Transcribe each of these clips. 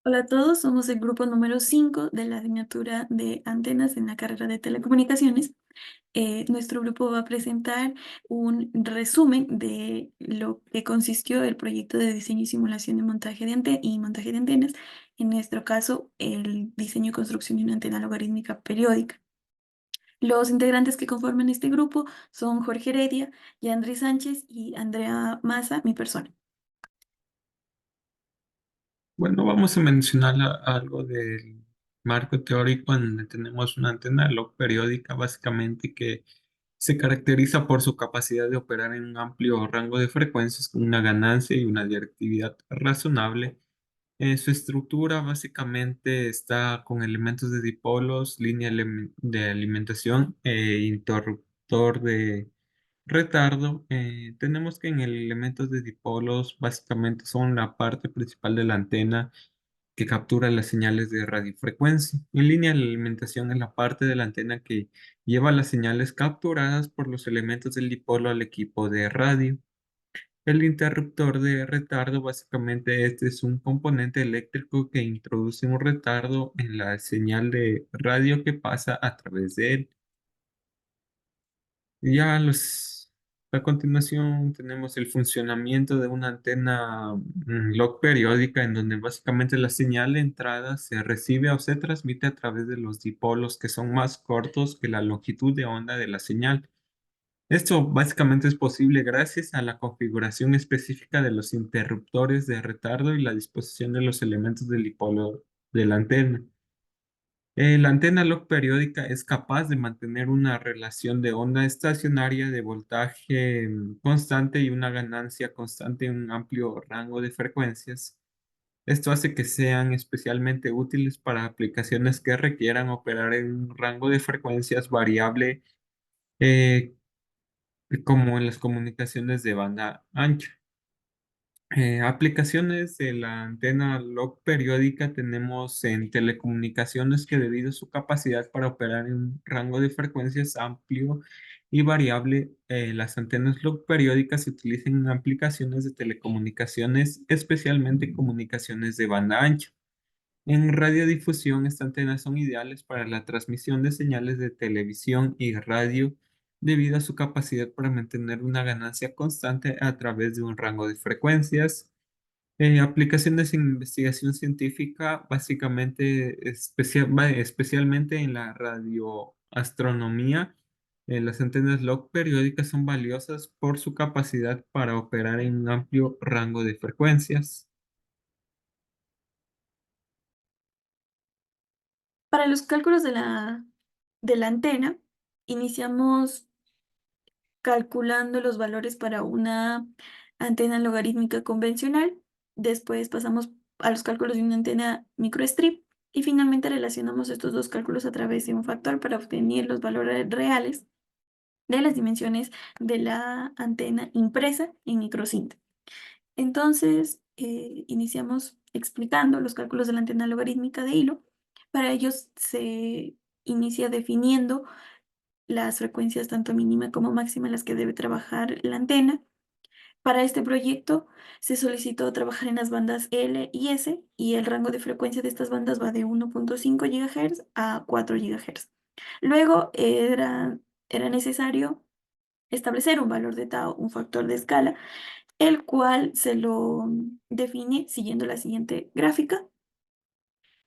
Hola a todos, somos el grupo número 5 de la asignatura de antenas en la carrera de telecomunicaciones. Nuestro grupo va a presentar un resumen de lo que consistió el proyecto de diseño y simulación de montaje y montaje de antenas, en nuestro caso el diseño y construcción de una antena logarítmica periódica. Los integrantes que conforman este grupo son Jorge Heredia, Yandri Sánchez y Andrea Maza, mi persona. Bueno, vamos a mencionar algo del marco teórico en donde tenemos una antena log periódica básicamente que se caracteriza por su capacidad de operar en un amplio rango de frecuencias con una ganancia y una directividad razonable. Su estructura básicamente está con elementos de dipolos, de alimentación e interruptor de retardo. Tenemos que en el elementos de dipolos básicamente son la parte principal de la antena que captura las señales de radiofrecuencia. En línea, la alimentación es la parte de la antena que lleva las señales capturadas por los elementos del dipolo al equipo de radio. El interruptor de retardo, básicamente, este es un componente eléctrico que introduce un retardo en la señal de radio que pasa a través de él. A continuación tenemos el funcionamiento de una antena log periódica en donde básicamente la señal de entrada se recibe o se transmite a través de los dipolos que son más cortos que la longitud de onda de la señal. Esto básicamente es posible gracias a la configuración específica de los interruptores de retardo y la disposición de los elementos del dipolo de la antena. La antena log periódica es capaz de mantener una relación de onda estacionaria de voltaje constante y una ganancia constante en un amplio rango de frecuencias. Esto hace que sean especialmente útiles para aplicaciones que requieran operar en un rango de frecuencias variable, eh, como en las comunicaciones de banda ancha. Aplicaciones de la antena log periódica tenemos en telecomunicaciones que debido a su capacidad para operar en un rango de frecuencias amplio y variable, las antenas log periódicas se utilizan en aplicaciones de telecomunicaciones, especialmente comunicaciones de banda ancha. En radiodifusión, estas antenas son ideales para la transmisión de señales de televisión y radio debido a su capacidad para mantener una ganancia constante a través de un rango de frecuencias. Aplicaciones en investigación científica, básicamente, especialmente en la radioastronomía, las antenas log periódicas son valiosas por su capacidad para operar en un amplio rango de frecuencias. Para los cálculos de la antena, iniciamos calculando los valores para una antena logarítmica convencional. Después pasamos a los cálculos de una antena microstrip y finalmente relacionamos estos dos cálculos a través de un factor para obtener los valores reales de las dimensiones de la antena impresa en microcinta. Entonces, iniciamos explicando los cálculos de la antena logarítmica de hilo. Para ellos se inicia definiendo las frecuencias tanto mínima como máxima en las que debe trabajar la antena. Para este proyecto se solicitó trabajar en las bandas L y S y el rango de frecuencia de estas bandas va de 1.5 GHz a 4 GHz. Luego era necesario establecer un valor de tau, un factor de escala, el cual se lo define siguiendo la siguiente gráfica,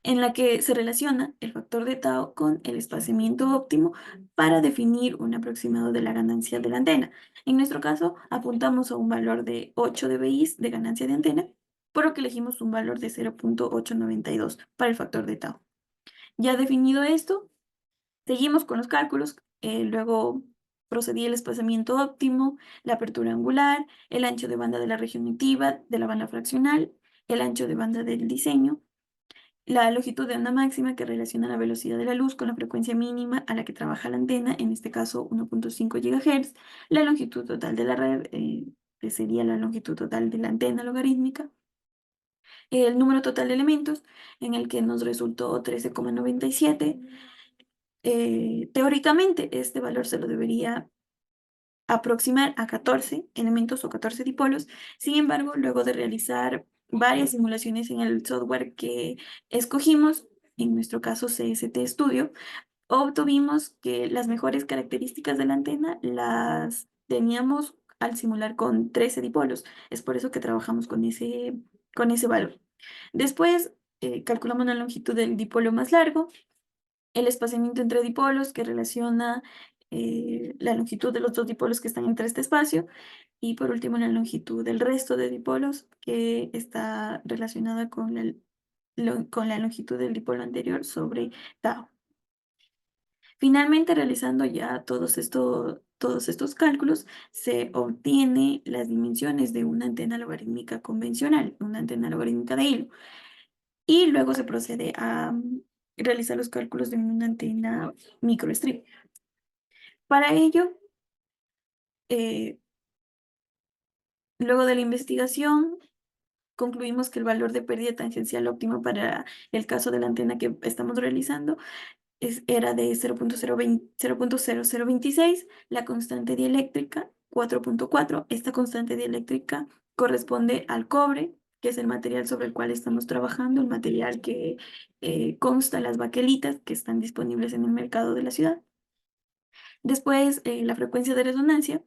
en la que se relaciona el factor de tau con el espaciamiento óptimo para definir un aproximado de la ganancia de la antena. En nuestro caso, apuntamos a un valor de 8 dBi de ganancia de antena, por lo que elegimos un valor de 0.892 para el factor de tau. Ya definido esto, seguimos con los cálculos, luego procedí el espaciamiento óptimo, la apertura angular, el ancho de banda de la región activa, de la banda fraccional, el ancho de banda del diseño, la longitud de onda máxima que relaciona la velocidad de la luz con la frecuencia mínima a la que trabaja la antena, en este caso 1.5 GHz, la longitud total de la red, que sería la longitud total de la antena logarítmica, el número total de elementos, en el que nos resultó 13,97. Teóricamente, este valor se lo debería aproximar a 14 elementos o 14 dipolos. Sin embargo, luego de realizar varias simulaciones en el software que escogimos, en nuestro caso CST Studio, obtuvimos que las mejores características de la antena las teníamos al simular con 13 dipolos. Es por eso que trabajamos con ese valor. Después calculamos la longitud del dipolo más largo, el espaciamiento entre dipolos que relaciona la longitud de los dos dipolos que están entre este espacio y por último la longitud del resto de dipolos que está relacionada con con la longitud del dipolo anterior sobre tau. Finalmente, realizando ya todos estos cálculos, se obtiene las dimensiones de una antena logarítmica convencional, una antena logarítmica de hilo, y luego se procede a realizar los cálculos de una antena microstrip. Para ello, eh, luego de la investigación, concluimos que el valor de pérdida tangencial óptimo para el caso de la antena que estamos realizando era de 0.0026, la constante dieléctrica 4.4. Esta constante dieléctrica corresponde al cobre, que es el material sobre el cual estamos trabajando, el material que consta las baquelitas que están disponibles en el mercado de la ciudad. Después, la frecuencia de resonancia.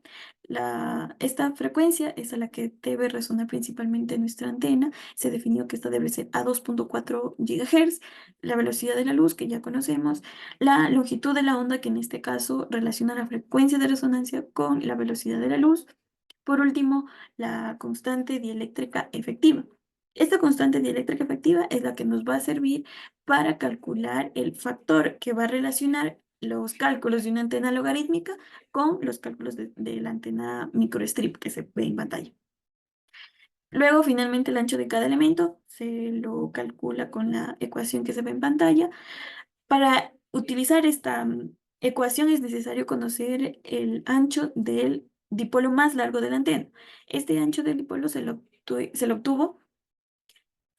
Esta frecuencia es a la que debe resonar principalmente nuestra antena. Se definió que esta debe ser a 2.4 GHz, la velocidad de la luz que ya conocemos, la longitud de la onda que en este caso relaciona la frecuencia de resonancia con la velocidad de la luz. Por último, la constante dieléctrica efectiva. Esta constante dieléctrica efectiva es la que nos va a servir para calcular el factor que va a relacionar los cálculos de una antena logarítmica con los cálculos de la antena microstrip que se ve en pantalla. Luego, finalmente, el ancho de cada elemento se lo calcula con la ecuación que se ve en pantalla. Para utilizar esta ecuación es necesario conocer el ancho del dipolo más largo de la antena. Este ancho del dipolo se lo obtuvo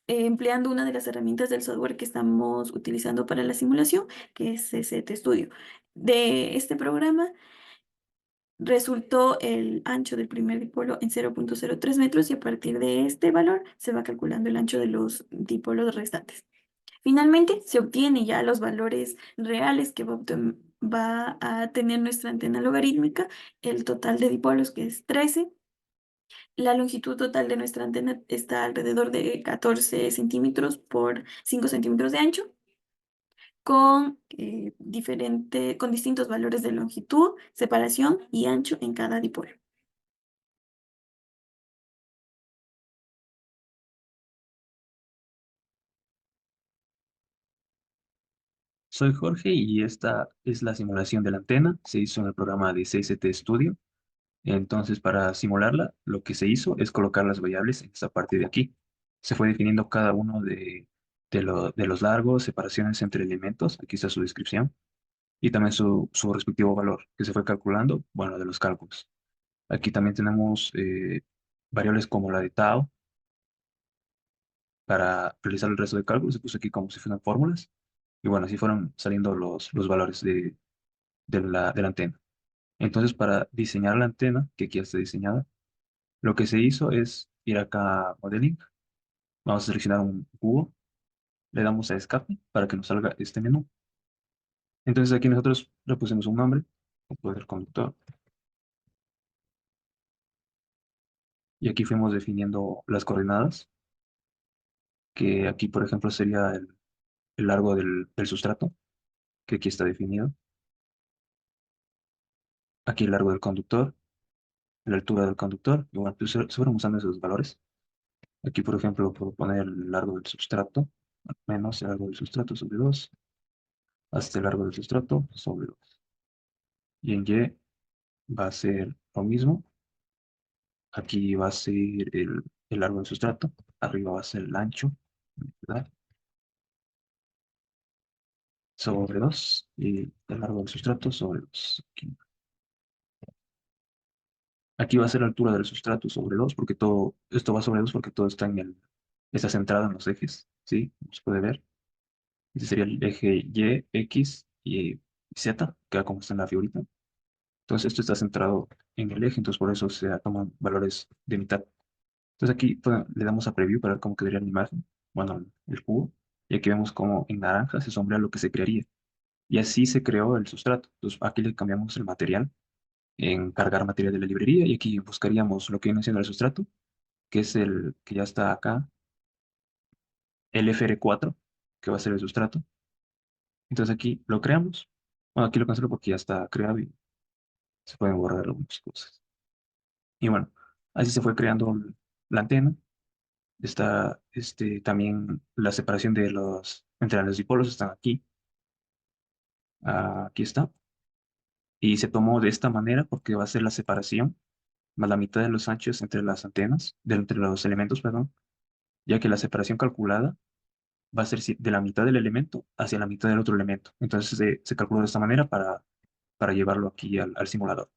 empleando una de las herramientas del software que estamos utilizando para la simulación, que es CST Studio. De este programa resultó el ancho del primer dipolo en 0.03 metros y a partir de este valor se va calculando el ancho de los dipolos restantes. Finalmente, se obtiene ya los valores reales que va a tener nuestra antena logarítmica, el total de dipolos que es 13. La longitud total de nuestra antena está alrededor de 14 centímetros por 5 centímetros de ancho, con, con distintos valores de longitud, separación y ancho en cada dipolo. Soy Jorge y esta es la simulación de la antena. Se hizo en el programa de CST Studio. Entonces, para simularla, lo que se hizo es colocar las variables en esta parte de aquí. Se fue definiendo cada uno de los largos, separaciones entre elementos. Aquí está su descripción. Y también su respectivo valor, que se fue calculando, bueno, de los cálculos. Aquí también tenemos variables como la de tau. Para realizar el resto de cálculos se puso aquí como si fueran fórmulas. Y bueno, así fueron saliendo los valores de la antena. Entonces, para diseñar la antena, que aquí ya está diseñada, lo que se hizo es ir acá a Modeling, vamos a seleccionar un cubo, le damos a Escape para que nos salga este menú. Entonces aquí nosotros le pusimos un nombre, el poder conductor, y aquí fuimos definiendo las coordenadas, que aquí, por ejemplo, sería el largo del sustrato, que aquí está definido. Aquí el largo del conductor, la altura del conductor, y bueno, pues se fueron usando esos valores. Aquí, por ejemplo, puedo poner el largo del sustrato, menos el largo del sustrato sobre 2 hasta el largo del sustrato sobre 2. Y en Y va a ser lo mismo. Aquí va a ser el largo del sustrato. Arriba va a ser el ancho, ¿verdad? Sobre 2. Y el largo del sustrato sobre 2. Aquí va a ser la altura del sustrato sobre 2 porque todo, esto va sobre 2 porque todo está está centrado en los ejes, ¿sí? Como se puede ver. Este sería el eje Y, X y Z, que como está en la figurita. Entonces esto está centrado en el eje, entonces por eso se toman valores de mitad. Entonces aquí pues, le damos a preview para ver cómo quedaría la imagen, bueno, el cubo, y aquí vemos cómo en naranja se sombrea lo que se crearía. Y así se creó el sustrato. Entonces aquí le cambiamos el material en cargar material de la librería y aquí buscaríamos lo que viene siendo el sustrato, que es el que ya está acá, el FR4, que va a ser el sustrato. Entonces aquí lo creamos. Bueno, aquí lo cancelo porque ya está creado y se pueden borrar algunas cosas. Y bueno, así se fue creando la antena. Está también la separación de entre los dipolos están aquí. Aquí está. Y se tomó de esta manera porque va a ser la separación más la mitad de los anchos entre las antenas, entre los elementos, perdón, ya que la separación calculada va a ser de la mitad del elemento hacia la mitad del otro elemento. Entonces se calculó de esta manera para llevarlo aquí al simulador.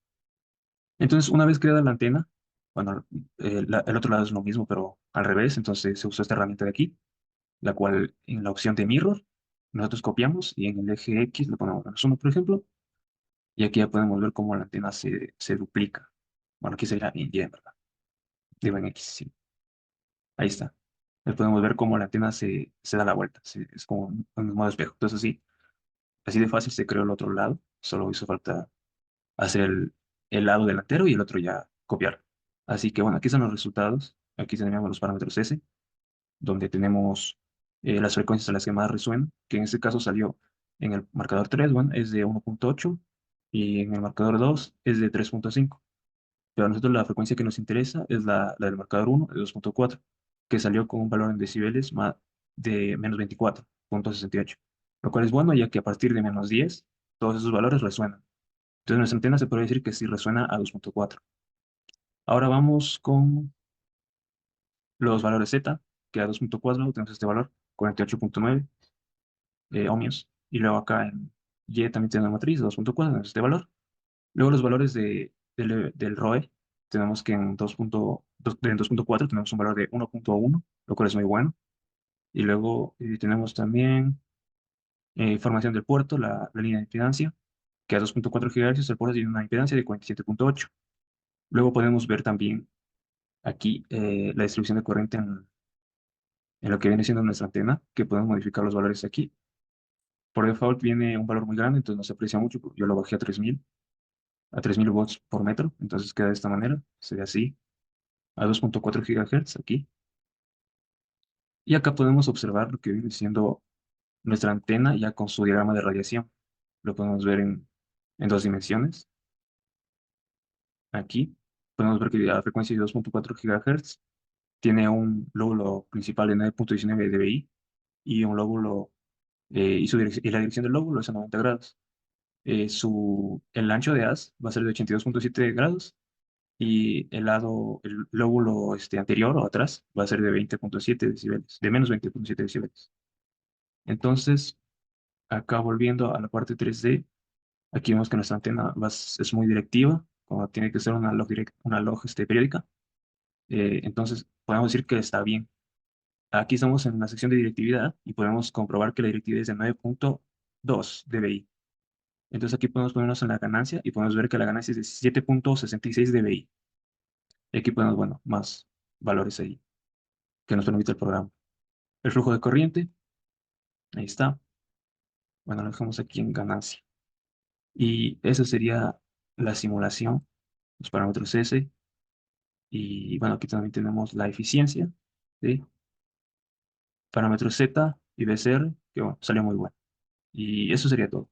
Entonces, una vez creada la antena, bueno, el otro lado es lo mismo, pero al revés. Entonces se usó esta herramienta de aquí, la cual en la opción de mirror, nosotros copiamos y en el eje X le ponemos menos uno, por ejemplo, y aquí ya podemos ver cómo la antena se duplica. Bueno, aquí sería en Y, ¿verdad? Digo en X, sí. Ahí está. Ahí podemos ver cómo la antena se da la vuelta. Es como un modo espejo. Entonces, así de fácil se creó el otro lado. Solo hizo falta hacer el lado delantero y el otro ya copiar. Así que bueno, aquí están los resultados. Aquí tenemos los parámetros S, donde tenemos las frecuencias a las que más resuenan, que en este caso salió en el marcador 3 bueno, es de 1.8 y en el marcador 2 es de 3.5. Pero a nosotros la frecuencia que nos interesa es la del marcador 1 de 2.4 que salió con un valor en decibeles de menos 24.68 lo cual es bueno ya que a partir de menos 10 todos esos valores resuenan. Entonces nuestra antena se puede decir que sí resuena a 2.4. Ahora vamos con los valores Z, que a 2.4 tenemos este valor, 48.9 ohmios. Y luego acá en Y también tenemos matriz, 2.4 tenemos este valor. Luego los valores del ROE, tenemos que en 2.4 tenemos un valor de 1.1, lo cual es muy bueno. Y luego tenemos también información del puerto, la línea de impedancia, que a 2.4 GHz el puerto tiene una impedancia de 47.8. Luego podemos ver también aquí la distribución de corriente en lo que viene siendo nuestra antena, que podemos modificar los valores aquí. Por default viene un valor muy grande, entonces no se aprecia mucho, yo lo bajé a 3000 watts por metro, entonces queda de esta manera, sería así, a 2.4 GHz aquí. Y acá podemos observar lo que viene siendo nuestra antena ya con su diagrama de radiación. Lo podemos ver en dos dimensiones. Aquí podemos ver que la frecuencia de 2.4 GHz tiene un lóbulo principal de 9.19 dBi y un lóbulo y la dirección del lóbulo es a 90 grados. El ancho de haz va a ser de 82.7 grados y el lóbulo anterior o atrás va a ser de 20.7 decibeles, de menos 20.7 decibeles. Entonces, acá volviendo a la parte 3D, aquí vemos que nuestra antena es muy directiva, como tiene que ser una log periódica. Entonces, podemos decir que está bien. Aquí estamos en la sección de directividad y podemos comprobar que la directividad es de 9.2 dBi. Entonces aquí podemos ponernos en la ganancia y podemos ver que la ganancia es de 7.66 dBi. Y aquí ponemos, bueno, más valores ahí que nos permite el programa. El flujo de corriente, ahí está. Bueno, lo dejamos aquí en ganancia. Y esa sería la simulación, los parámetros S. Y bueno, aquí también tenemos la eficiencia, ¿sí? Parámetros Z y BCR, que bueno, salió muy bueno. Y eso sería todo.